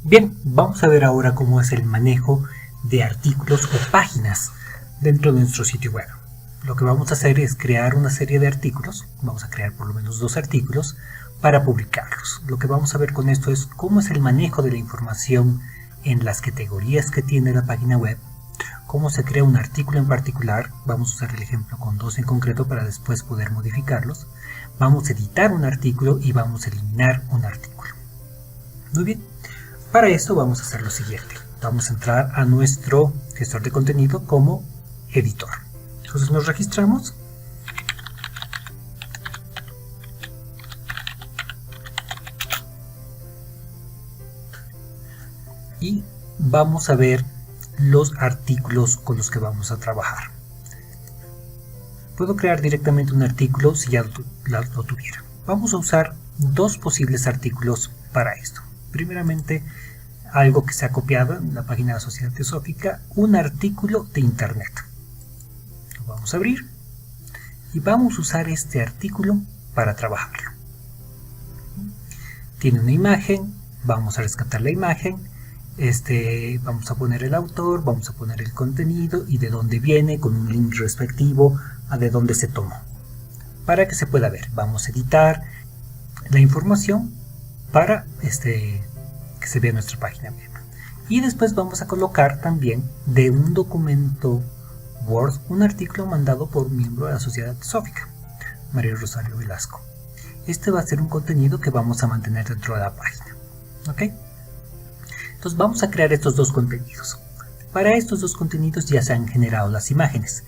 Bien, vamos a ver ahora cómo es el manejo de artículos o páginas dentro de nuestro sitio web. Lo que vamos a hacer es crear una serie de artículos, vamos a crear por lo menos 2 artículos para publicarlos. Lo que vamos a ver con esto es cómo es el manejo de la información en las categorías que tiene la página web, cómo se crea un artículo en particular, vamos a usar el ejemplo con 2 en concreto para después poder modificarlos, vamos a editar un artículo y vamos a eliminar un artículo. Muy bien, para esto vamos a hacer lo siguiente, vamos a entrar a nuestro gestor de contenido como editor. Entonces nos registramos y vamos a ver los artículos con los que vamos a trabajar. Puedo crear directamente un artículo si ya lo tuviera. Vamos a usar 2 posibles artículos para esto. Primeramente, algo que se ha copiado en la página de la Sociedad Teosófica, un artículo de internet. Lo vamos a abrir y vamos a usar este artículo para trabajarlo. Tiene una imagen, vamos a rescatar la imagen. Vamos a poner el autor, vamos a poner el contenido y de dónde viene con un link respectivo a de dónde se tomó. Para que se pueda ver, vamos a editar la información para que se vea nuestra página web. Y después vamos a colocar también de un documento Word un artículo mandado por un miembro de la Sociedad Teosófica, María Rosario Velasco. Este va a ser un contenido que vamos a mantener dentro de la página. ¿Ok? Entonces vamos a crear estos 2 contenidos. Para estos 2 contenidos ya se han generado las imágenes.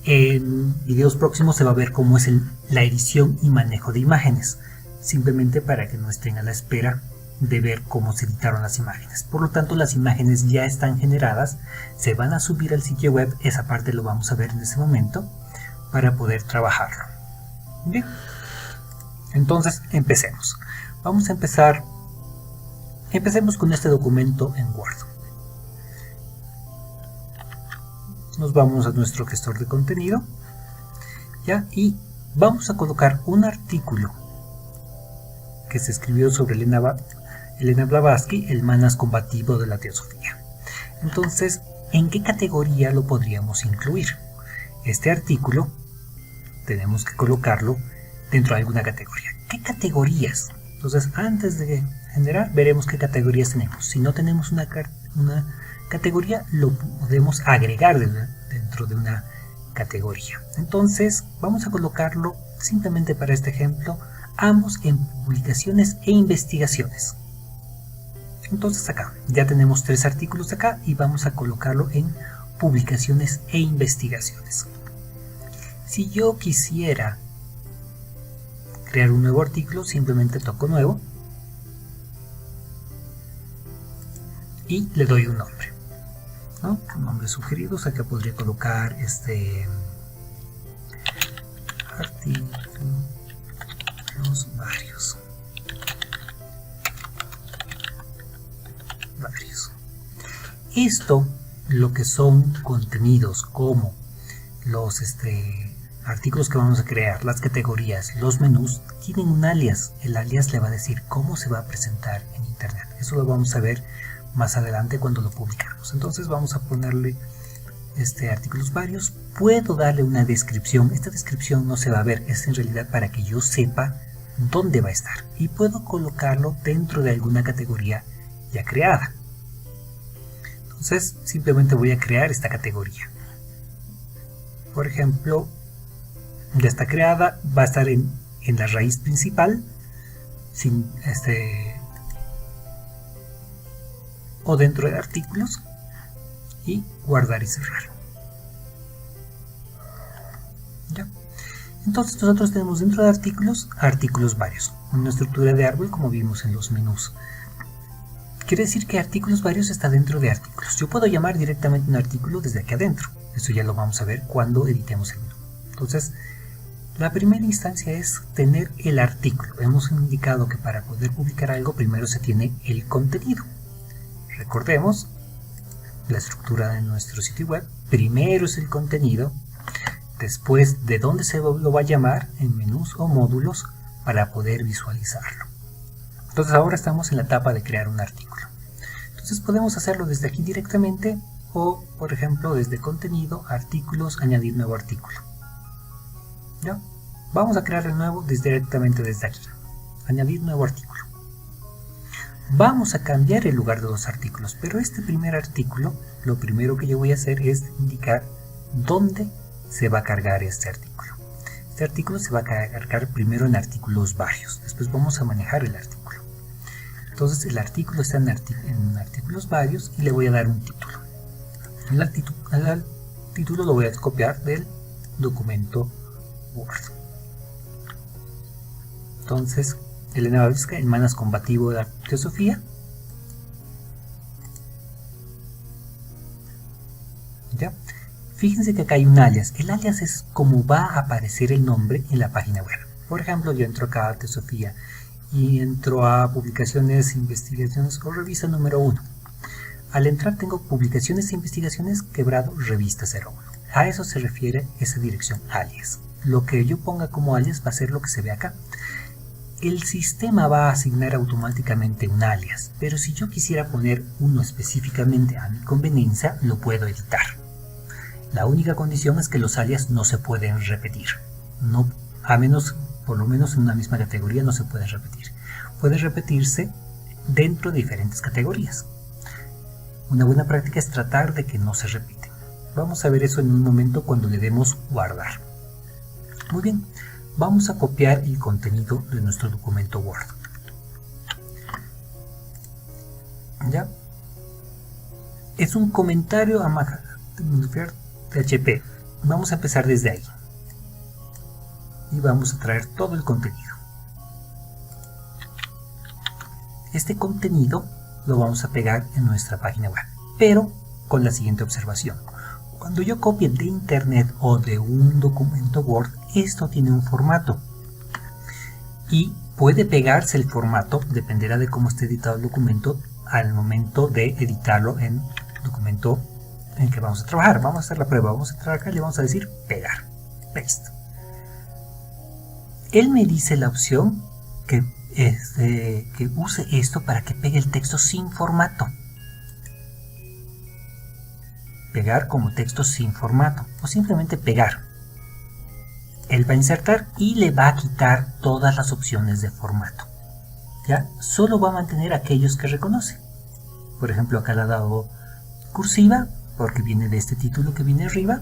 En videos próximos se va a ver cómo es la edición y manejo de imágenes. Simplemente para que no estén a la espera de ver cómo se editaron las imágenes. Por lo tanto, las imágenes ya están generadas, se van a subir al sitio web. Esa parte lo vamos a ver en ese momento para poder trabajarlo. Bien, entonces empecemos. Vamos a empecemos con este documento en Word. Nos vamos a nuestro gestor de contenido, ¿ya? Y vamos a colocar un artículo que se escribió sobre Elena Blavatsky, el manas combativo de la teosofía. Entonces, ¿en qué categoría lo podríamos incluir? Este artículo tenemos que colocarlo dentro de alguna categoría. ¿Qué categorías? Entonces, antes de generar, veremos qué categorías tenemos. Si no tenemos una categoría, lo podemos agregar dentro de una categoría. Entonces, vamos a colocarlo simplemente para este ejemplo, ambos en publicaciones e investigaciones. Entonces acá, ya tenemos 3 artículos acá y vamos a colocarlo en publicaciones e investigaciones. Si yo quisiera crear un nuevo artículo, simplemente toco nuevo y le doy un nombre, ¿no? Un nombre sugerido, o sea que podría colocar artículos varios. Esto, lo que son contenidos como los artículos que vamos a crear, las categorías, los menús, tienen un alias. El alias le va a decir cómo se va a presentar en internet. Eso lo vamos a ver más adelante cuando lo publicamos. Entonces vamos a ponerle artículos varios. Puedo darle una descripción. Esta descripción no se va a ver, es en realidad para que yo sepa dónde va a estar. Y puedo colocarlo dentro de alguna categoría ya creada. Entonces simplemente voy a crear esta categoría. Por ejemplo, ya está creada, va a estar en la raíz principal, o dentro de artículos, y guardar y cerrar. ¿Ya? Entonces nosotros tenemos dentro de artículos varios, una estructura de árbol como vimos en los menús. Quiere decir que artículos varios está dentro de artículos. Yo puedo llamar directamente un artículo desde aquí adentro. Eso ya lo vamos a ver cuando editemos el menú. Entonces, la primera instancia es tener el artículo. Hemos indicado que para poder publicar algo primero se tiene el contenido. Recordemos la estructura de nuestro sitio web. Primero es el contenido, después de dónde se lo va a llamar en menús o módulos para poder visualizarlo. Entonces ahora estamos en la etapa de crear un artículo. Entonces podemos hacerlo desde aquí directamente o, por ejemplo, desde contenido, artículos, añadir nuevo artículo. ¿Ya? Vamos a crear el nuevo directamente desde aquí. Añadir nuevo artículo. Vamos a cambiar el lugar de los artículos, pero este primer artículo, lo primero que yo voy a hacer es indicar dónde se va a cargar este artículo. Este artículo se va a cargar primero en artículos varios, después vamos a manejar el artículo. Entonces el artículo está en artículos varios y le voy a dar un título. El título lo voy a copiar del documento Word. Entonces, Elena Babiska, el manas combativo de la teosofía. ¿Ya? Fíjense que acá hay un alias. El alias es como va a aparecer el nombre en la página web. Por ejemplo, yo entro acá a teosofía y entro a publicaciones, investigaciones o revista número 1. Al entrar tengo publicaciones e investigaciones quebrado revista 01. A eso se refiere esa dirección alias. Lo que yo ponga como alias va a ser lo que se ve acá. El sistema va a asignar automáticamente un alias, pero si yo quisiera poner uno específicamente a mi conveniencia, lo puedo editar. La única condición es que los alias no se pueden repetir. No, a menos, por lo menos en una misma categoría no se puede repetir. Puede repetirse dentro de diferentes categorías. Una buena práctica es tratar de que no se repiten. Vamos a ver eso en un momento cuando le demos guardar. Muy bien. Vamos a copiar el contenido de nuestro documento Word. ¿Ya? Es un comentario a PHP. Vamos a empezar desde ahí. Y vamos a traer todo el contenido. Este contenido lo vamos a pegar en nuestra página web. Pero con la siguiente observación. Cuando yo copie de internet o de un documento Word, esto tiene un formato y puede pegarse el formato, dependerá de cómo esté editado el documento al momento de editarlo en el documento en que vamos a trabajar. Vamos a hacer la prueba, vamos a entrar acá y le vamos a decir pegar, paste. Él me dice la opción que use esto para que pegue el texto sin formato. Pegar como texto sin formato o simplemente pegar. Él va a insertar y le va a quitar todas las opciones de formato. ¿Ya? Solo va a mantener aquellos que reconoce. Por ejemplo, acá le ha dado cursiva porque viene de este título que viene arriba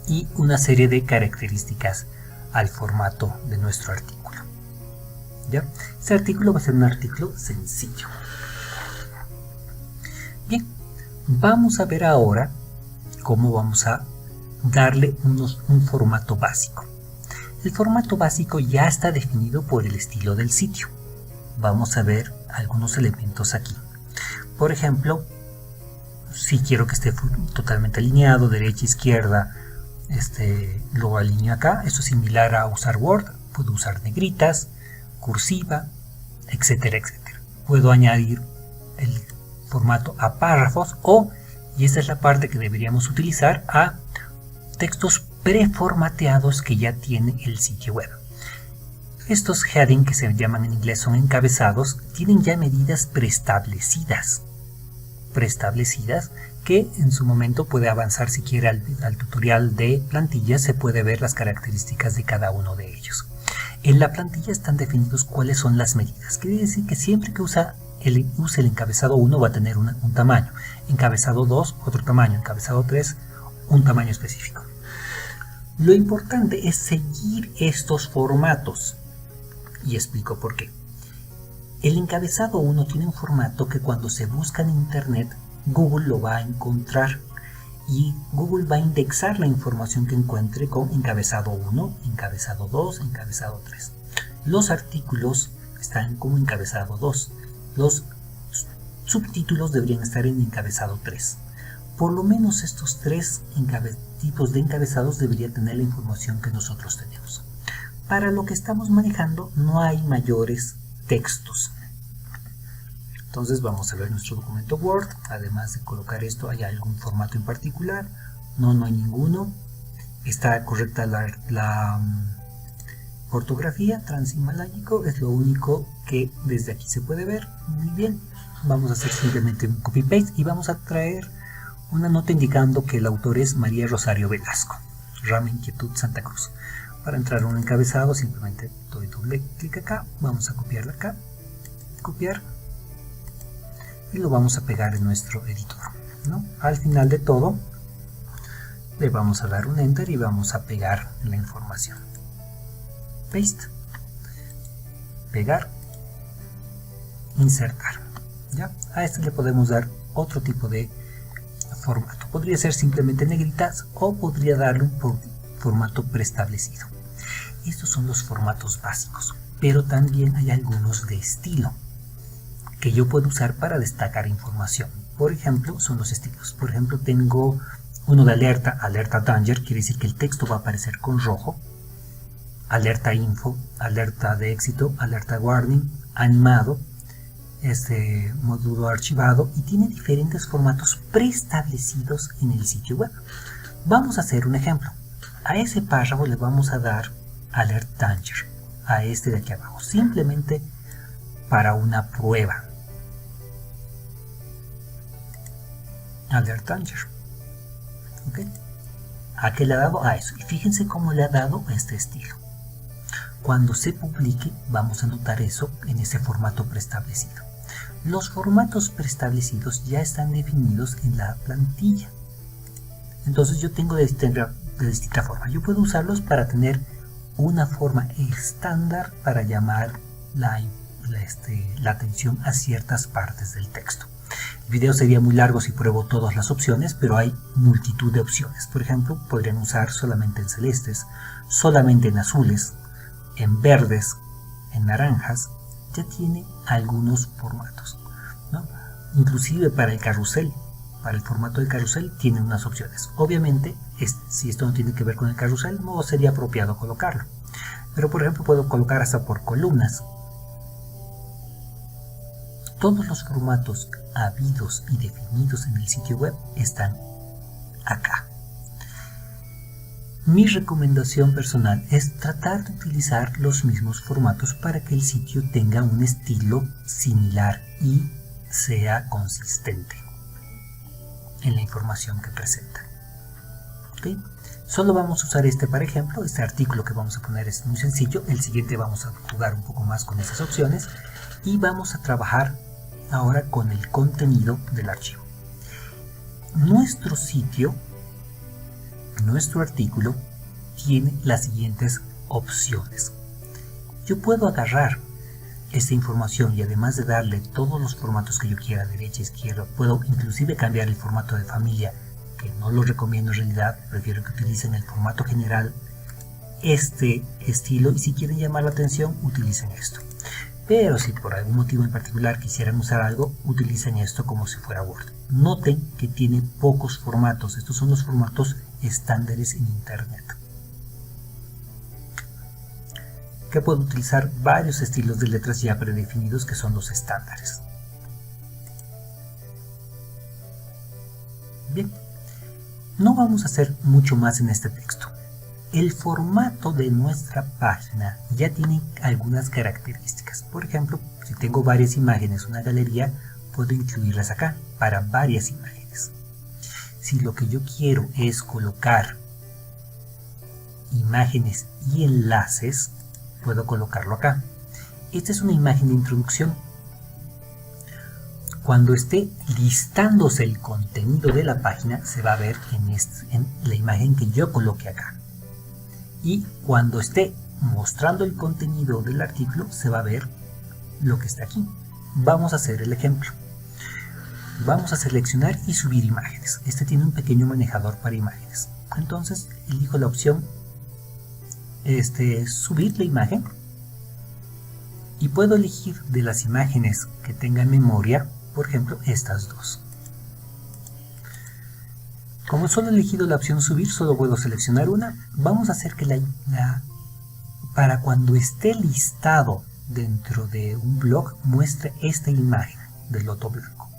y una serie de características al formato de nuestro artículo. ¿Ya? Este artículo va a ser un artículo sencillo. Bien. Vamos a ver ahora cómo vamos a darle un formato básico. El formato básico ya está definido por el estilo del sitio. Vamos a ver algunos elementos aquí. Por ejemplo, si quiero que esté totalmente alineado, derecha, izquierda, lo alineo acá. Esto es similar a usar Word. Puedo usar negritas, cursiva, etcétera, etcétera. Puedo añadir el formato a párrafos o, y esta es la parte que deberíamos utilizar, a textos preformateados que ya tiene el sitio web. Estos heading, que se llaman en inglés, son encabezados, tienen ya medidas preestablecidas que en su momento puede avanzar si quiere al tutorial de plantillas, se puede ver las características de cada uno de ellos. En la plantilla están definidos cuáles son las medidas. Quiere decir que siempre que use el encabezado 1 va a tener un tamaño, encabezado 2 otro tamaño, encabezado 3 un tamaño específico. Lo importante es seguir estos formatos y explico por qué. El encabezado 1 tiene un formato que cuando se busca en internet Google lo va a encontrar y Google va a indexar la información que encuentre con encabezado 1, encabezado 2, encabezado 3. Los artículos están como encabezado 2. Los subtítulos deberían estar en encabezado 3. Por lo menos estos tres tipos de encabezados deberían tener la información que nosotros tenemos. Para lo que estamos manejando no hay mayores textos. Entonces vamos a ver nuestro documento Word. Además de colocar esto, ¿hay algún formato en particular? No hay ninguno. Está correcta la ortografía, transhimaláyico, es lo único que desde aquí se puede ver. Muy bien. vamos a hacer simplemente un copy paste y vamos a traer una nota indicando que el autor es María Rosario Velasco, Rama Inquietud Santa Cruz. Para entrar un encabezado simplemente doy doble clic acá, vamos a copiarla acá, copiar, y lo vamos a pegar en nuestro editor, ¿no? Al final de todo le vamos a dar un enter y vamos a pegar la información. Paste, pegar, insertar. ¿Ya? A este le podemos dar otro tipo de formato. Podría ser simplemente negritas o podría darle un formato preestablecido. Estos son los formatos básicos, pero también hay algunos de estilo que yo puedo usar para destacar información. Por ejemplo, son los estilos. Por ejemplo, tengo uno de alerta, alerta danger, quiere decir que el texto va a aparecer con rojo. Alerta info, alerta de éxito, alerta warning, animado, módulo archivado, y tiene diferentes formatos preestablecidos en el sitio web. Vamos a hacer un ejemplo. A ese párrafo le vamos a dar alert danger, a este de aquí abajo, simplemente para una prueba. Alert danger. ¿Okay? ¿A qué le ha dado? A eso. Y fíjense cómo le ha dado este estilo. Cuando se publique vamos a notar eso en ese formato preestablecido. Los formatos preestablecidos ya están definidos en la plantilla. Entonces yo tengo de distinta forma. Yo puedo usarlos para tener una forma estándar para llamar la atención a ciertas partes del texto. El video sería muy largo si pruebo todas las opciones, pero hay multitud de opciones. Por ejemplo, podrían usar solamente en celestes, solamente en azules, en verdes, en naranjas. Ya tiene algunos formatos, ¿no? Inclusive para el carrusel, para el formato de carrusel tiene unas opciones. Obviamente, si esto no tiene que ver con el carrusel, no sería apropiado colocarlo. Pero por ejemplo puedo colocar hasta por columnas. Todos los formatos habidos y definidos en el sitio web están acá. Mi recomendación personal es tratar de utilizar los mismos formatos para que el sitio tenga un estilo similar y sea consistente en la información que presenta. ¿Okay? Solo vamos a usar para ejemplo. Este artículo que vamos a poner es muy sencillo. El siguiente vamos a jugar un poco más con esas opciones y vamos a trabajar ahora con el contenido del archivo. Nuestro sitio, nuestro artículo, tiene las siguientes opciones. Yo puedo agarrar esta información y además de darle todos los formatos que yo quiera, derecha, izquierda, puedo inclusive cambiar el formato de familia, que no lo recomiendo en realidad, prefiero que utilicen el formato general, este estilo, y si quieren llamar la atención, utilicen esto. Pero si por algún motivo en particular quisieran usar algo, utilicen esto como si fuera Word. Noten que tiene pocos formatos. Estos son los formatos estándares en Internet. Que puedo utilizar varios estilos de letras ya predefinidos que son los estándares. Bien, no vamos a hacer mucho más en este texto. El formato de nuestra página ya tiene algunas características. Por ejemplo, si tengo varias imágenes, una galería, puedo incluirlas acá para varias imágenes. Si lo que yo quiero es colocar imágenes y enlaces, puedo colocarlo acá. Esta es una imagen de introducción. Cuando esté listándose el contenido de la página, se va a ver en la imagen que yo coloque acá. Y cuando esté mostrando el contenido del artículo, se va a ver lo que está aquí. Vamos a hacer el ejemplo. Vamos a seleccionar y subir imágenes. Este tiene un pequeño manejador para imágenes. Entonces elijo la opción subir la imagen y puedo elegir de las imágenes que tenga en memoria, por ejemplo, estas dos. Como solo he elegido la opción subir, solo puedo seleccionar una. Vamos a hacer que para cuando esté listado dentro de un blog, muestre esta imagen del loto blanco.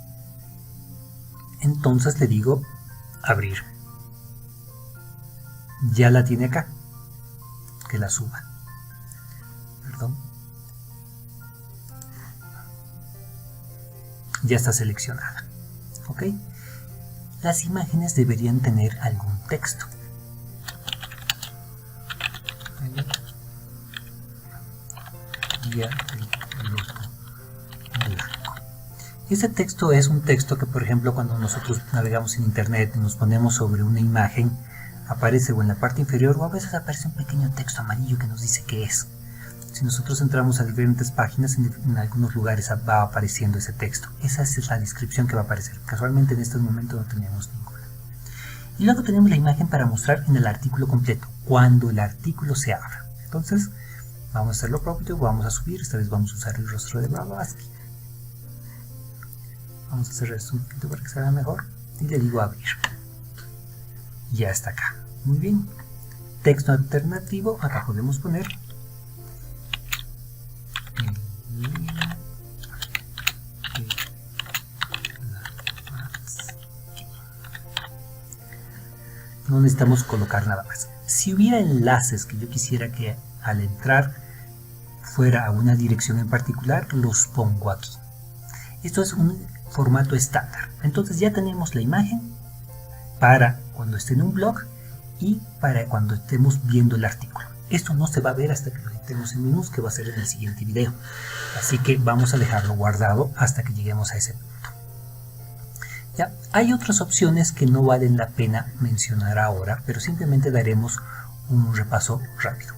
Entonces le digo abrir. Ya la tiene acá. Que la suba. Perdón. ya está seleccionada. ¿Ok? Las imágenes deberían tener algún texto. Guía del piloto blanco. Este texto es un texto que, por ejemplo, cuando nosotros navegamos en internet y nos ponemos sobre una imagen, aparece o en la parte inferior o a veces aparece un pequeño texto amarillo que nos dice qué es. Si nosotros entramos a diferentes páginas, en algunos lugares va apareciendo ese texto. Esa es la descripción que va a aparecer. Casualmente en este momento no tenemos ninguna. Y luego tenemos la imagen para mostrar en el artículo completo, cuando el artículo se abra. Entonces, vamos a hacer lo propio, vamos a subir, esta vez vamos a usar el rostro de Blavatsky. Vamos a hacer esto un poquito para que se vea mejor. Y le digo abrir. Ya está acá. Muy bien. Texto alternativo, acá podemos poner no necesitamos colocar nada más. Si hubiera enlaces que yo quisiera que al entrar fuera a una dirección en particular, los pongo aquí. Esto es un formato estándar. Entonces ya tenemos la imagen para cuando esté en un blog y para cuando estemos viendo el artículo. Esto no se va a ver hasta que lo editemos en menús, que va a ser en el siguiente video. Así que vamos a dejarlo guardado hasta que lleguemos a ese punto. Ya, hay otras opciones que no valen la pena mencionar ahora, pero simplemente daremos un repaso rápido.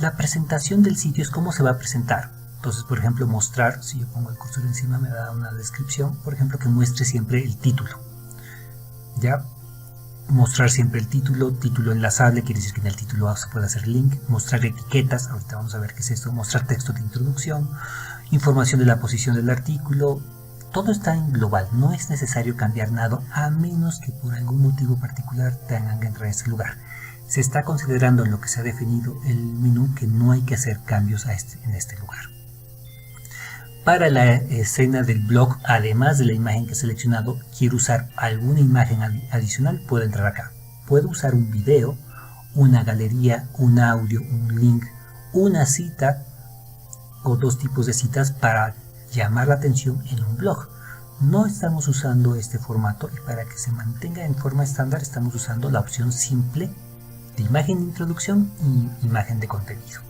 La presentación del sitio es cómo se va a presentar. Entonces, por ejemplo, mostrar, si yo pongo el cursor encima me da una descripción, por ejemplo, que muestre siempre el título. Ya, mostrar siempre el título enlazable, quiere decir que en el título se puede hacer link, mostrar etiquetas, ahorita vamos a ver qué es esto, mostrar texto de introducción, información de la posición del artículo. Todo está en global, no es necesario cambiar nada a menos que por algún motivo particular tengan que entrar a este lugar. Se está considerando en lo que se ha definido el menú que no hay que hacer cambios en este lugar. Para la escena del blog, además de la imagen que he seleccionado, quiero usar alguna imagen adicional, puedo entrar acá. Puedo usar un video, una galería, un audio, un link, una cita o dos tipos de citas para llamar la atención en un blog. No estamos usando este formato y para que se mantenga en forma estándar estamos usando la opción simple de imagen de introducción y imagen de contenido.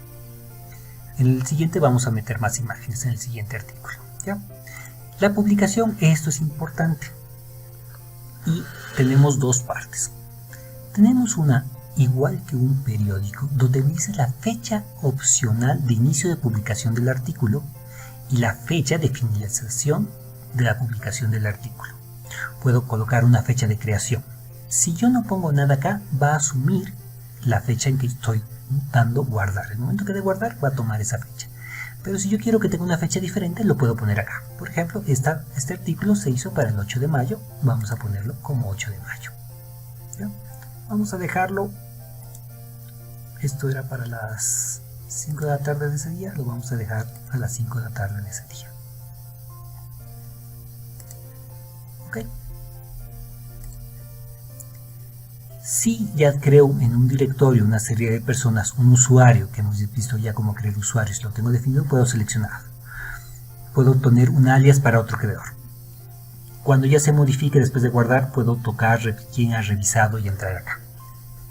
En el siguiente vamos a meter más imágenes en el siguiente artículo. ¿Ya? La publicación, esto es importante. Y tenemos dos partes. Tenemos una igual que un periódico donde dice la fecha opcional de inicio de publicación del artículo y la fecha de finalización de la publicación del artículo. Puedo colocar una fecha de creación. Si yo no pongo nada acá, va a asumir la fecha en que estoy dando guardar. El momento que dé guardar va a tomar esa fecha. Pero si yo quiero que tenga una fecha diferente, lo puedo poner acá. Por ejemplo, este artículo se hizo para el 8 de mayo. Vamos a ponerlo como 8 de mayo. ¿Ya? Vamos a dejarlo. Esto era para las 5 de la tarde de ese día. Lo vamos a dejar a las 5 de la tarde de ese día. ¿Ok? Si ya creo en un directorio una serie de personas, un usuario, que hemos visto ya cómo crear usuarios, lo tengo definido, puedo seleccionar. Puedo poner un alias para otro creador. Cuando ya se modifique después de guardar, puedo tocar quién ha revisado y entrar acá.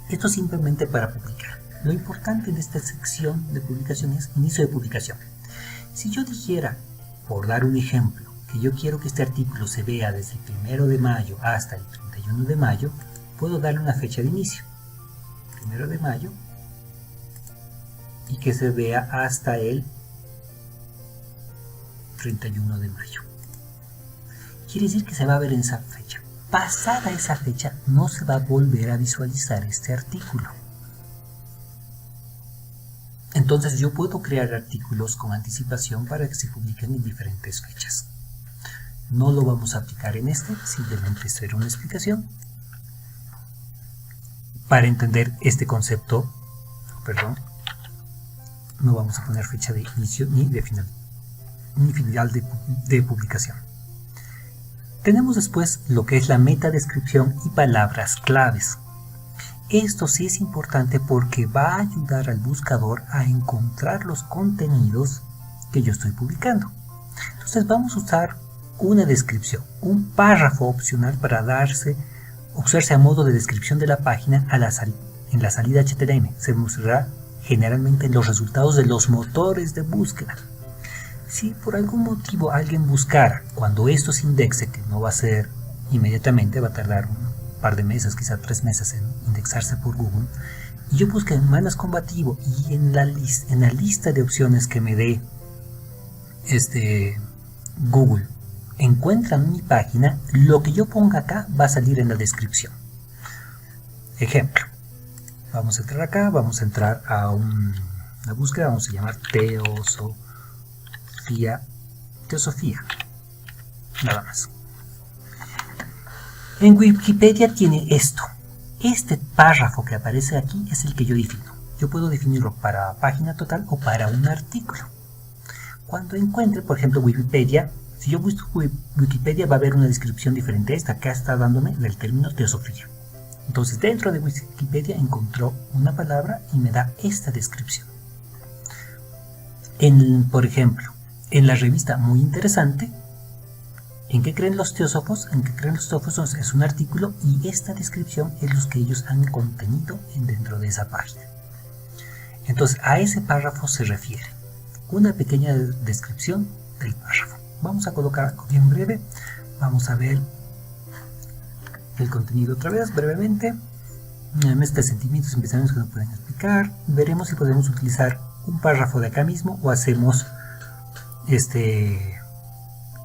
Esto simplemente para publicar. Lo importante en esta sección de publicación es inicio de publicación. Si yo dijera, por dar un ejemplo, que yo quiero que este artículo se vea desde el 1 de mayo hasta el 31 de mayo, puedo darle una fecha de inicio, 1 de mayo, y que se vea hasta el 31 de mayo. Quiere decir que se va a ver en esa fecha. Pasada esa fecha, no se va a volver a visualizar este artículo. Entonces yo puedo crear artículos con anticipación para que se publiquen en diferentes fechas. No lo vamos a aplicar en este, simplemente esto era una explicación. Para entender este concepto, no vamos a poner fecha de inicio ni de final, ni final de publicación. Tenemos después lo que es la metadescripción y palabras claves. Esto sí es importante porque va a ayudar al buscador a encontrar los contenidos que yo estoy publicando. Entonces vamos a usar una descripción, un párrafo opcional para usarse a modo de descripción de la página en la salida HTML. Se mostrará generalmente en los resultados de los motores de búsqueda. Si por algún motivo alguien buscara, cuando esto se indexe, que no va a ser inmediatamente, va a tardar un par de meses, quizá 3 meses en indexarse por Google, y yo busque Manas Combativo y en la lista de opciones que me dé Google encuentran mi página, lo que yo ponga acá va a salir en la descripción. Ejemplo, vamos a entrar acá, vamos a entrar a una búsqueda, vamos a llamar Teosofía, nada más. En Wikipedia tiene esto. Este párrafo que aparece aquí es el que yo defino. Yo puedo definirlo para página total o para un artículo. Cuando encuentre, por ejemplo, Wikipedia, si yo busco Wikipedia va a haber una descripción diferente a esta. Acá está dándome del término teosofía. Entonces dentro de Wikipedia encontró una palabra y me da esta descripción. Por ejemplo, en la revista Muy Interesante, ¿en qué creen los teósofos? En qué creen los teósofos es un artículo y esta descripción es lo que ellos han contenido dentro de esa página. Entonces a ese párrafo se refiere una pequeña descripción del párrafo. Vamos a colocar algo bien breve. Vamos a ver el contenido otra vez brevemente. Mezcla de sentimientos y pensamientos que no pueden explicar. Veremos si podemos utilizar un párrafo de acá mismo o hacemos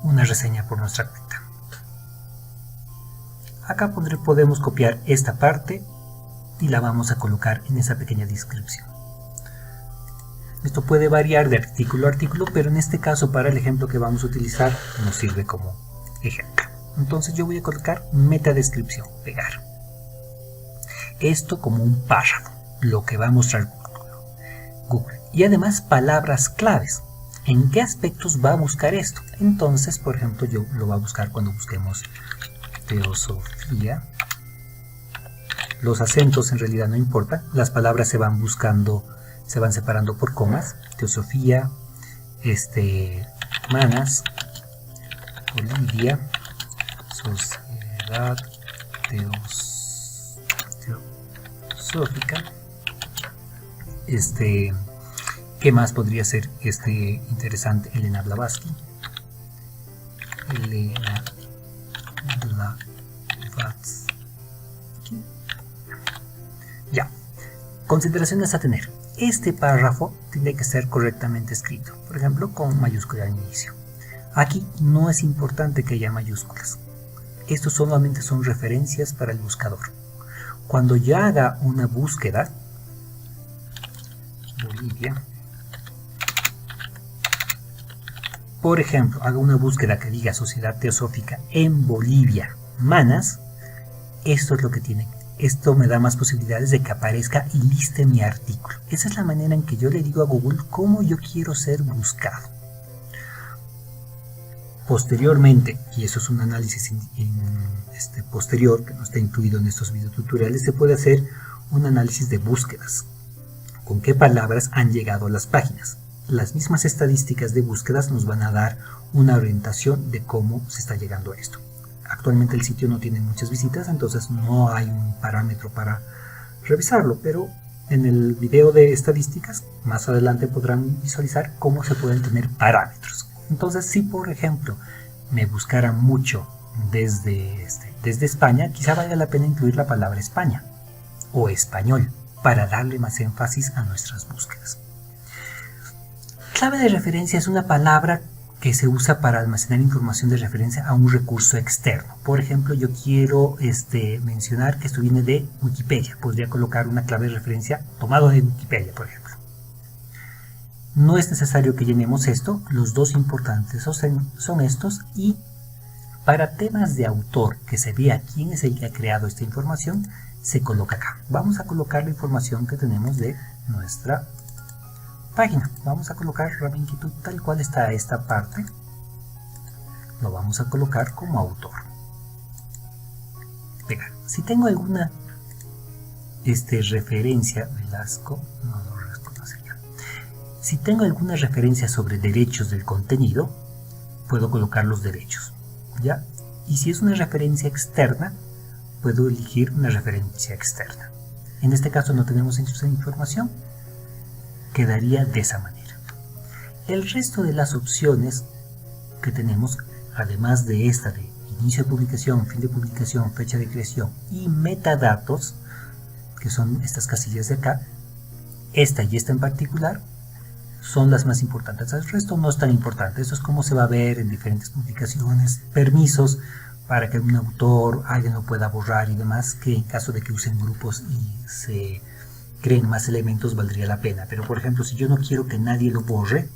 una reseña por nuestra cuenta. Acá podemos copiar esta parte y la vamos a colocar en esa pequeña descripción. Esto puede variar de artículo a artículo, pero en este caso para el ejemplo que vamos a utilizar nos sirve como ejemplo. Entonces yo voy a colocar metadescripción, pegar. Esto como un párrafo, lo que va a mostrar Google. Y además palabras claves. ¿En qué aspectos va a buscar esto? Entonces, por ejemplo, yo lo voy a buscar cuando busquemos teosofía. Los acentos en realidad no importan. Las palabras se van buscando, se van separando por comas. Teosofía, Manas, Bolivia, Sociedad Teosófica. ¿Qué más podría ser interesante? Elena Blavatsky. Ya. Consideraciones a tener. Este párrafo tiene que ser correctamente escrito. Por ejemplo, con mayúscula al inicio. Aquí no es importante que haya mayúsculas. Estos solamente son referencias para el buscador. Cuando yo haga una búsqueda, Bolivia, por ejemplo, hago una búsqueda que diga Sociedad Teosófica en Bolivia, Manas, esto es lo que tiene. Esto me da más posibilidades de que aparezca y liste mi artículo. Esa es la manera en que yo le digo a Google cómo yo quiero ser buscado. Posteriormente, y eso es un análisis posterior que no está incluido en estos videotutoriales, se puede hacer un análisis de búsquedas. ¿Con qué palabras han llegado a las páginas? Las mismas estadísticas de búsquedas nos van a dar una orientación de cómo se está llegando a esto. Actualmente el sitio no tiene muchas visitas, entonces no hay un parámetro para revisarlo, pero en el video de estadísticas más adelante podrán visualizar cómo se pueden tener parámetros. Entonces, si por ejemplo me buscara mucho desde España, quizá valga la pena incluir la palabra España o español para darle más énfasis a nuestras búsquedas. Clave de referencia es una palabra que se usa para almacenar información de referencia a un recurso externo. Por ejemplo, yo quiero mencionar que esto viene de Wikipedia. Podría colocar una clave de referencia tomado de Wikipedia, por ejemplo. No es necesario que llenemos esto. Los dos importantes son estos. Y para temas de autor, que se vea quién es el que ha creado esta información, se coloca acá. Vamos a colocar la información que tenemos de nuestra página. Vamos a colocar Raminkitu tal cual está esta parte. Lo vamos a colocar como autor. Pegar. Si tengo alguna referencia, Velasco, no sería. Si tengo alguna referencia sobre derechos del contenido, puedo colocar los derechos. ¿ya? Y si es una referencia externa, puedo elegir una referencia externa. En este caso no tenemos información, quedaría de esa manera. El resto de las opciones que tenemos, además de esta de inicio de publicación, fin de publicación, fecha de creación y metadatos, que son estas casillas de acá, esta y esta en particular, son las más importantes. El resto no es tan importante. Esto es cómo se va a ver en diferentes publicaciones, permisos para que un autor, alguien lo pueda borrar y demás, que en caso de que usen grupos y se creen más elementos valdría la pena. Pero por ejemplo, si yo no quiero que nadie lo borre,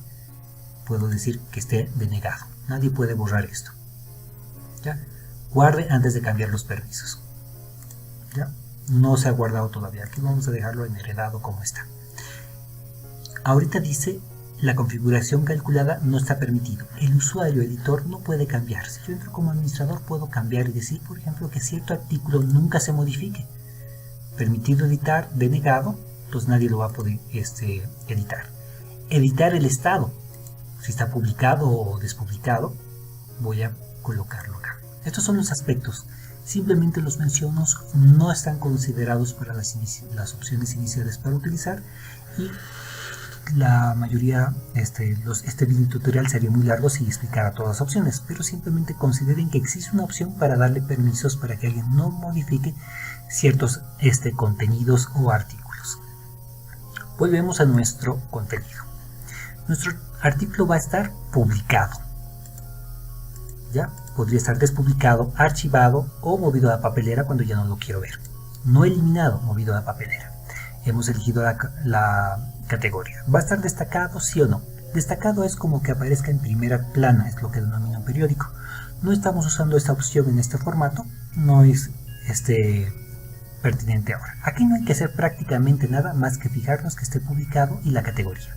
puedo decir que esté denegado. Nadie puede borrar esto. ¿Ya? Guarde antes de cambiar los permisos. ¿Ya? No se ha guardado todavía. Aquí vamos a dejarlo en heredado como está. Ahorita dice, la configuración calculada no está permitido. El usuario editor no puede cambiar. Si yo entro como administrador puedo cambiar y decir, por ejemplo, que cierto artículo nunca se modifique. Permitido editar, denegado, pues nadie lo va a poder editar. Editar el estado. Si está publicado o despublicado, voy a colocarlo acá. Estos son los aspectos. Simplemente los menciono, no están considerados para las opciones iniciales para utilizar y la mayoría, este video tutorial sería muy largo si explicara todas las opciones, pero simplemente consideren que existe una opción para darle permisos para que alguien no modifique ciertos contenidos o artículos. Volvemos a nuestro contenido. Nuestro artículo va a estar publicado. ¿Ya? Podría estar despublicado, archivado o movido a la papelera cuando ya no lo quiero ver. No eliminado, movido a la papelera. Hemos elegido la categoría. ¿Va a estar destacado, sí o no? Destacado es como que aparezca en primera plana, es lo que denomina un periódico. No estamos usando esta opción en este formato, no es pertinente ahora. Aquí no hay que hacer prácticamente nada más que fijarnos que esté publicado y la categoría.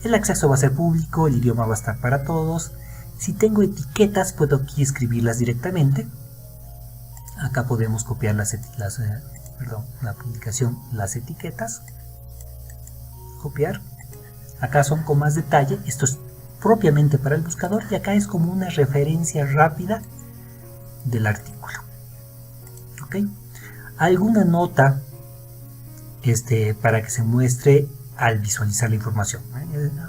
El acceso va a ser público, el idioma va a estar para todos. Si tengo etiquetas puedo aquí escribirlas directamente. Acá podemos copiar la publicación, las etiquetas. Copiar. Acá son con más detalle. Esto es propiamente para el buscador y acá es como una referencia rápida del artículo. ¿Ok? Alguna nota para que se muestre al visualizar la información.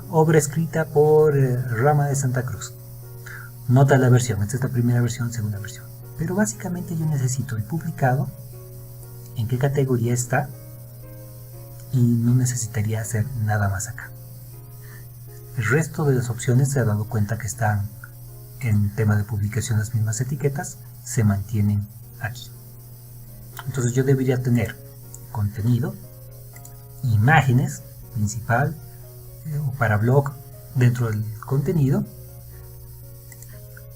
Obra escrita por Rama de Santa Cruz. Nota la versión. Esta es la primera versión, segunda versión. Pero básicamente yo necesito el publicado, en qué categoría está, y no necesitaría hacer nada más acá. El resto de las opciones se ha dado cuenta que están en tema de publicación, las mismas etiquetas se mantienen aquí. Entonces yo debería tener contenido, imágenes, principal o para blog dentro del contenido,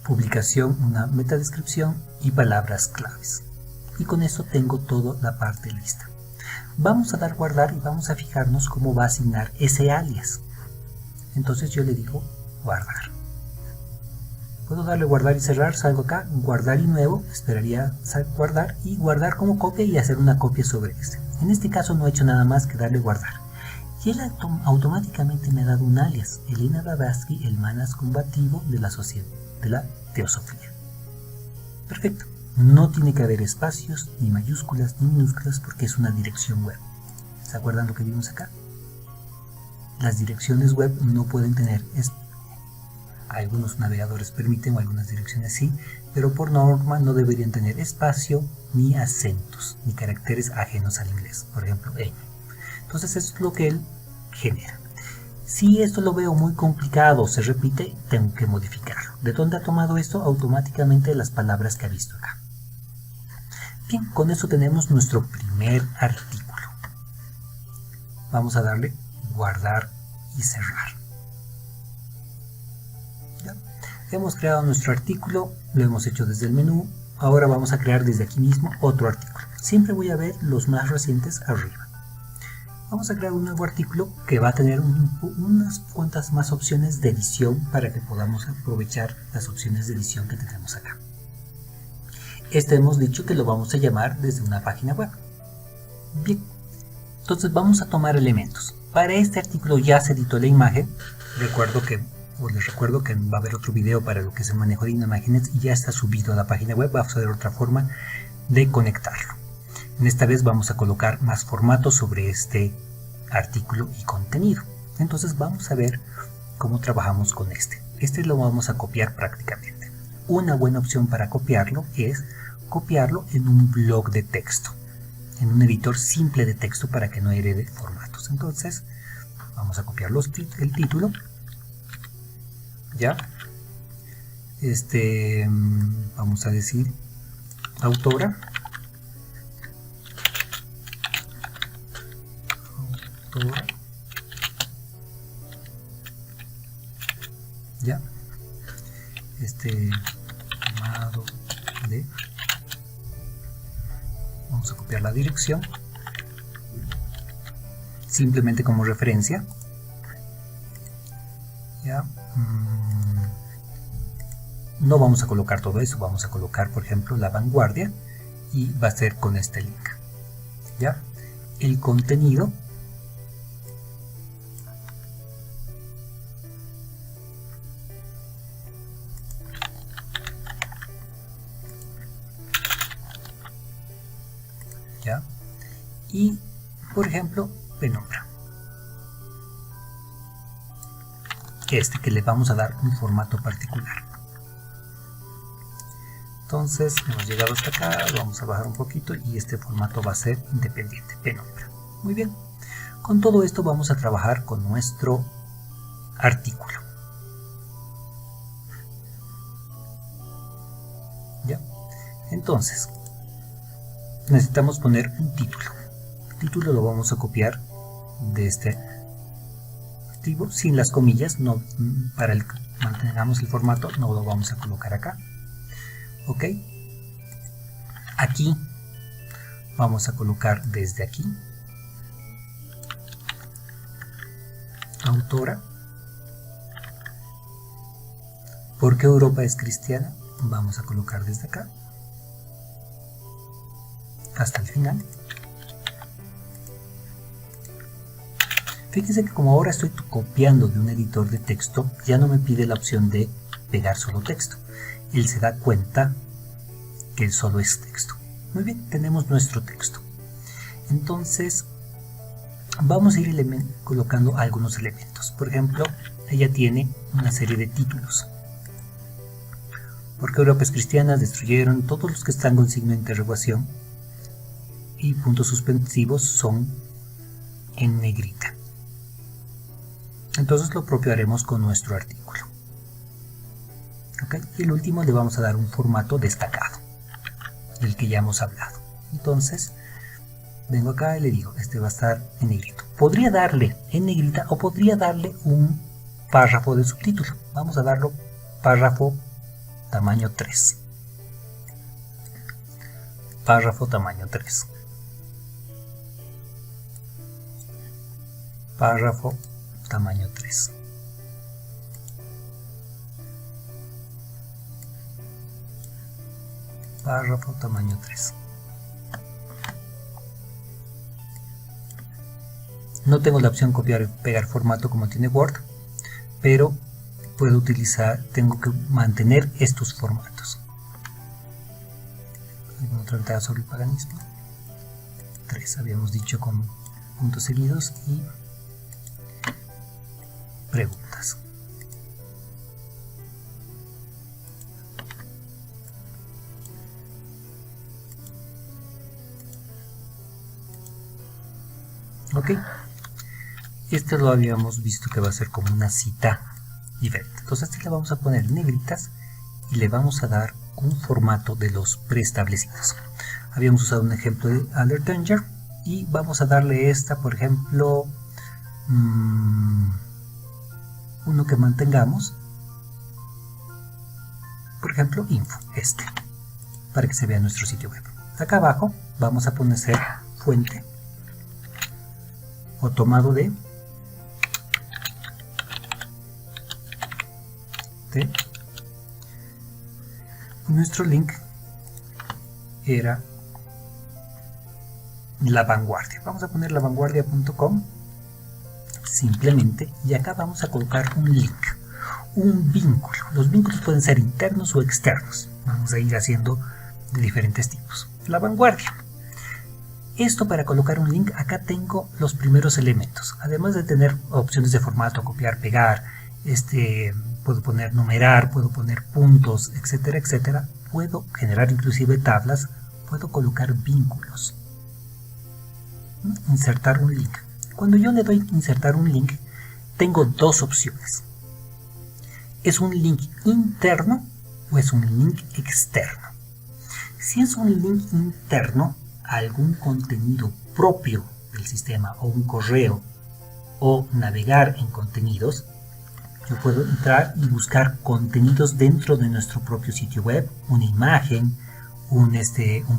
publicación, una metadescripción y palabras claves. Y con eso tengo toda la parte lista. Vamos a dar guardar y vamos a fijarnos cómo va a asignar ese alias. Entonces yo le digo guardar. Puedo darle guardar y cerrar, salgo acá, guardar y nuevo, esperaría guardar y guardar como copia y hacer una copia sobre este. En este caso no he hecho nada más que darle guardar. Y él automáticamente me ha dado un alias, Elena Blavatsky, el manas combativo de la sociedad de la teosofía. Perfecto. No tiene que haber espacios, ni mayúsculas, ni minúsculas, porque es una dirección web. ¿Se acuerdan lo que vimos acá? Las direcciones web no pueden tener, algunos navegadores permiten, o algunas direcciones sí, pero por norma no deberían tener espacio, ni acentos, ni caracteres ajenos al inglés, por ejemplo, ñ. Entonces eso es lo que él genera. Si esto lo veo muy complicado, se repite, tengo que modificarlo. ¿De dónde ha tomado esto? Automáticamente las palabras que ha visto acá. Bien, con eso tenemos nuestro primer artículo. Vamos a darle guardar y cerrar. ¿Ya? Hemos creado nuestro artículo, lo hemos hecho desde el menú. Ahora vamos a crear desde aquí mismo otro artículo. Siempre voy a ver los más recientes arriba. Vamos a crear un nuevo artículo que va a tener unas cuantas más opciones de edición para que podamos aprovechar las opciones de edición que tenemos acá. Hemos dicho que lo vamos a llamar desde una página web. Bien, entonces vamos a tomar elementos. Para este artículo ya se editó la imagen. Recuerdo que o les recuerdo que va a haber otro video para lo que es el manejo de imágenes y ya está subido a la página web. Vamos a ver otra forma de conectarlo. En esta vez vamos a colocar más formatos sobre este artículo y contenido. Entonces vamos a ver cómo trabajamos con este. Este lo vamos a copiar prácticamente. Una buena opción para copiarlo es copiarlo en un blog de texto, en un editor simple de texto para que no herede formatos. Entonces vamos a copiar el título. Ya. Vamos a decir autora. Ya. Tomado de. Vamos a copiar la dirección. Simplemente como referencia. Ya. No vamos a colocar todo eso. Vamos a colocar, por ejemplo, La Vanguardia. Y va a ser con este link. Ya. El contenido. ¿Ya? Y, por ejemplo, penumbra. Que le vamos a dar un formato particular. Entonces, hemos llegado hasta acá, vamos a bajar un poquito y este formato va a ser independiente, penumbra. Muy bien. Con todo esto vamos a trabajar con nuestro artículo. ¿Ya? Entonces, necesitamos poner un título. El título lo vamos a copiar de este archivo sin las comillas, no, para que mantengamos el formato no lo vamos a colocar acá. Ok, aquí vamos a colocar desde aquí autora. ¿Por qué Europa es cristiana? Vamos a colocar desde acá hasta el final. Fíjense que como ahora estoy copiando de un editor de texto, ya no me pide la opción de pegar solo texto. Él se da cuenta que solo es texto. Muy bien, tenemos nuestro texto. Entonces, vamos a ir colocando algunos elementos. Por ejemplo, ella tiene una serie de títulos. Porque Europa es cristiana, destruyeron, todos los que están con signo de interrogación y puntos suspensivos son en negrita. Entonces lo propio haremos con nuestro artículo. ¿Okay? Y el último le vamos a dar un formato destacado, del que ya hemos hablado. Entonces, vengo acá y le digo, este va a estar en negrito. Podría darle en negrita o podría darle un párrafo de subtítulo. Vamos a darlo párrafo tamaño 3. Párrafo tamaño 3. Párrafo tamaño 3. Párrafo tamaño 3. No tengo la opción copiar y pegar formato como tiene Word, pero puedo utilizar, tengo que mantener estos formatos. ¿Alguna otra ventaja sobre el paganismo? 3, habíamos dicho con puntos seguidos y preguntas. Ok, este lo habíamos visto que va a ser como una cita diferente. Entonces este le vamos a poner negritas y le vamos a dar un formato de los preestablecidos. Habíamos usado un ejemplo de Alert Danger y vamos a darle esta, por ejemplo, uno que mantengamos, por ejemplo, info, para que se vea nuestro sitio web. Acá abajo vamos a poner fuente o tomado de nuestro link era La Vanguardia. Vamos a poner lavanguardia.com simplemente, y acá vamos a colocar un un vínculo. Los vínculos pueden ser internos o externos. Vamos a ir haciendo de diferentes tipos. La vanguardia. Esto para colocar un link, acá tengo los primeros elementos. Además de tener opciones de formato, copiar, pegar, puedo poner numerar, puedo poner puntos, etcétera, etcétera. Puedo generar inclusive tablas, puedo colocar vínculos. Insertar un link. Cuando yo le doy insertar un link, tengo dos opciones. ¿Es un link interno o es un link externo? Si es un link interno a algún contenido propio del sistema o un correo o navegar en contenidos, yo puedo entrar y buscar contenidos dentro de nuestro propio sitio web, una imagen, un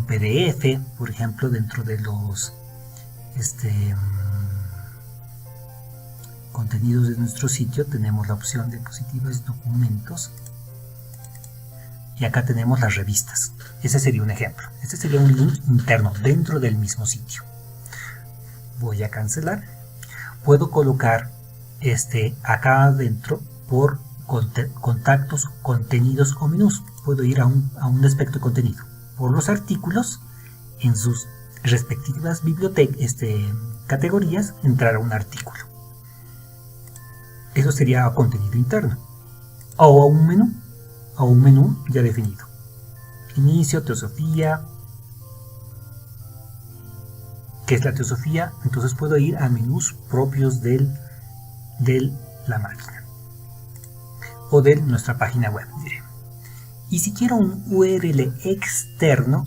PDF, por ejemplo, dentro de los contenidos de nuestro sitio tenemos la opción de diapositivas, documentos, y acá tenemos las revistas. Ese sería un ejemplo. Este sería un link interno dentro del mismo sitio. Voy a cancelar. Puedo colocar acá adentro por contactos, contenidos o menús. Puedo ir a un aspecto de contenido. Por los artículos, en sus respectivas categorías, entrar a un artículo. Eso sería contenido interno. O a un menú ya definido. Inicio, teosofía. ¿Qué es la teosofía? Entonces puedo ir a menús propios de la máquina o de nuestra página web, diré. Y si quiero un URL externo,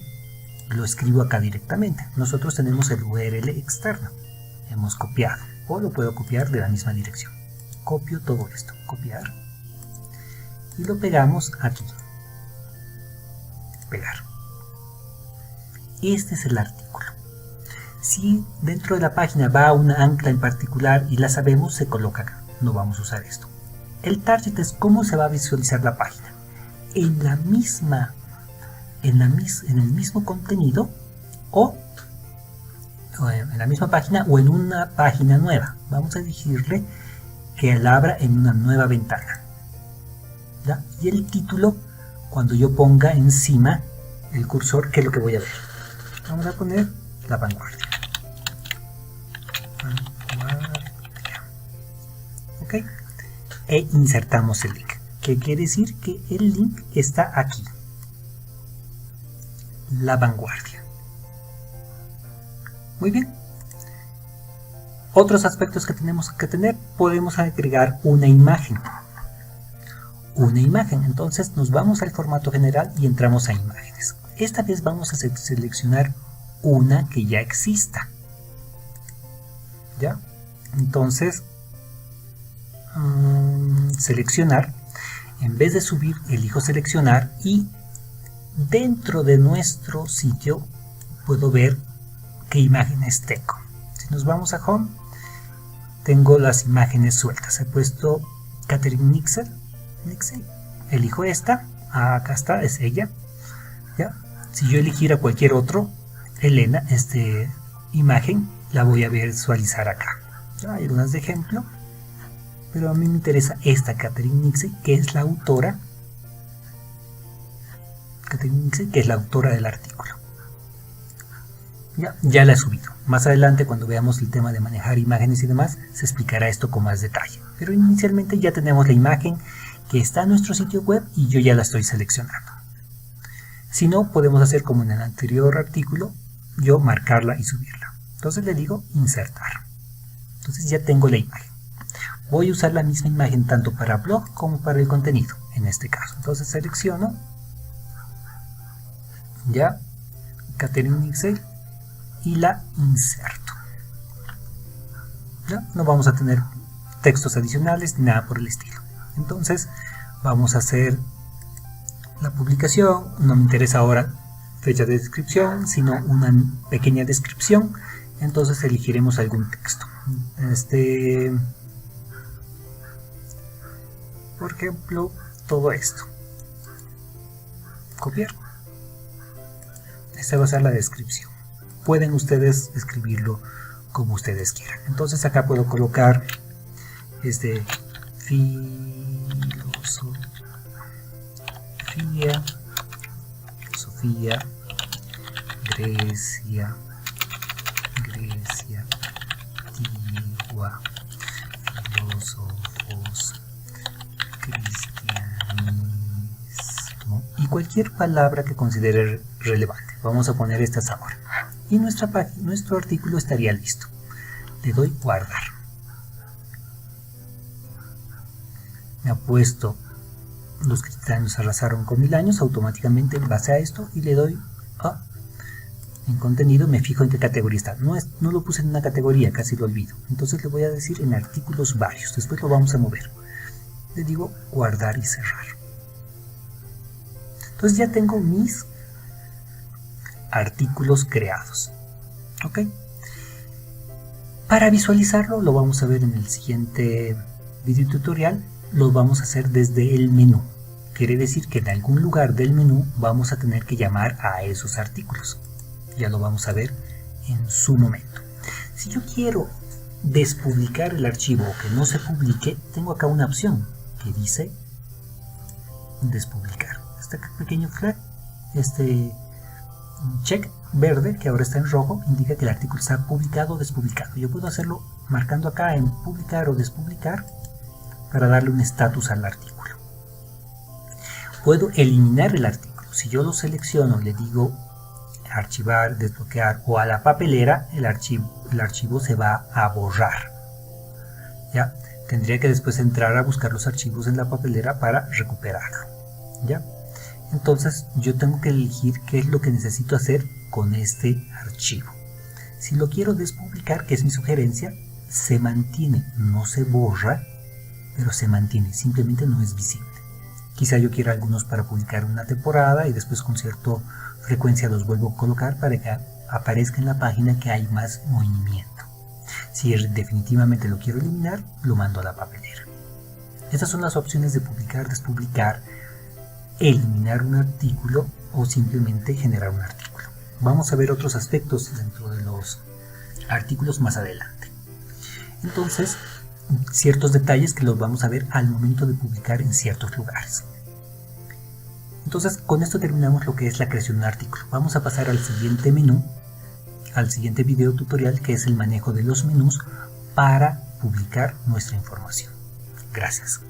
lo escribo acá directamente. Nosotros tenemos el URL externo. Hemos copiado, o lo puedo copiar de la misma dirección. Copio todo esto, copiar, y lo pegamos aquí. Pegar. Este es el artículo. Si dentro de la página va una ancla en particular y la sabemos, se coloca acá. No vamos a usar esto. El target es cómo se va a visualizar la página. En el mismo contenido o en la misma página o en una página nueva. Vamos a decirle que la abra en una nueva ventana. ¿Ya? Y el título, cuando yo ponga encima el cursor, ¿qué es lo que voy a ver? Vamos a poner la vanguardia. Ok. E insertamos el link. ¿Qué quiere decir? Que el link está aquí. La vanguardia. Muy bien. Otros aspectos que tenemos que tener, podemos agregar una imagen. Entonces nos vamos al formato general y entramos a imágenes. Esta vez vamos a seleccionar una que ya exista. ¿Ya? Entonces, seleccionar. En vez de subir, elijo seleccionar y dentro de nuestro sitio puedo ver qué imágenes tengo. Si nos vamos a Home, tengo las imágenes sueltas. He puesto Catherine Nixel. Elijo esta. Acá está, es ella. ¿Ya? Si yo eligiera cualquier otro, Elena, imagen, la voy a visualizar acá. ¿Ya? Hay unas de ejemplo, pero a mí me interesa esta Catherine Nixel, que es la autora. Catherine Nixel, que es la autora del artículo. Ya la he subido. Más adelante, cuando veamos el tema de manejar imágenes y demás, se explicará esto con más detalle. Pero inicialmente ya tenemos la imagen que está en nuestro sitio web y yo ya la estoy seleccionando. Si no, podemos hacer como en el anterior artículo, yo marcarla y subirla. Entonces le digo insertar. Entonces ya tengo la imagen. Voy a usar la misma imagen tanto para blog como para el contenido, en este caso. Entonces selecciono, ya, Catherine Nixel, y la inserto. ¿Ya? No vamos a tener textos adicionales ni nada por el estilo. Entonces vamos a hacer la publicación. No me interesa ahora fecha de descripción, sino una pequeña descripción. Entonces elegiremos algún texto. Por ejemplo, todo esto. Copiar. Esta va a ser la descripción. Pueden ustedes escribirlo como ustedes quieran. Entonces acá puedo colocar filosofía filosofía, Grecia antigua, filósofos, cristianismo y cualquier palabra que considere relevante. Vamos a poner estas ahora. Y nuestro artículo estaría listo. Le doy guardar. Me ha puesto los cristianos arrasaron con 1000 años automáticamente en base a esto y le doy en contenido, me fijo en qué categoría está. No lo puse en una categoría, casi lo olvido. Entonces le voy a decir en artículos varios. Después lo vamos a mover. Le digo guardar y cerrar. Entonces ya tengo mis artículos creados. ¿Ok? Para visualizarlo lo vamos a ver en el siguiente video tutorial. Lo vamos a hacer desde el menú. Quiere decir que en algún lugar del menú vamos a tener que llamar a esos artículos. Ya lo vamos a ver en su momento. Si yo quiero despublicar el archivo o que no se publique, tengo acá una opción que dice despublicar. Este pequeño flag, este check verde que ahora está en rojo, indica que el artículo está publicado o despublicado. Yo puedo hacerlo marcando acá en publicar o despublicar para darle un estatus al artículo. Puedo eliminar el artículo. Si yo lo selecciono, le digo archivar, desbloquear o a la papelera, el archivo se va a borrar. ¿Ya? Tendría que después entrar a buscar los archivos en la papelera para recuperarlo. ¿Ya? Entonces yo tengo que elegir qué es lo que necesito hacer con este archivo. Si lo quiero despublicar, que es mi sugerencia, se mantiene, no se borra, pero se mantiene, simplemente no es visible. Quizá yo quiera algunos para publicar una temporada y después con cierta frecuencia los vuelvo a colocar para que aparezca en la página que hay más movimiento. Si definitivamente lo quiero eliminar, lo mando a la papelera. Estas son las opciones de publicar, despublicar, eliminar un artículo o simplemente generar un artículo. Vamos a ver otros aspectos dentro de los artículos más adelante. Entonces, ciertos detalles que los vamos a ver al momento de publicar en ciertos lugares. Entonces, con esto terminamos lo que es la creación de un artículo. Vamos a pasar al siguiente menú, al siguiente video tutorial, que es el manejo de los menús para publicar nuestra información. Gracias.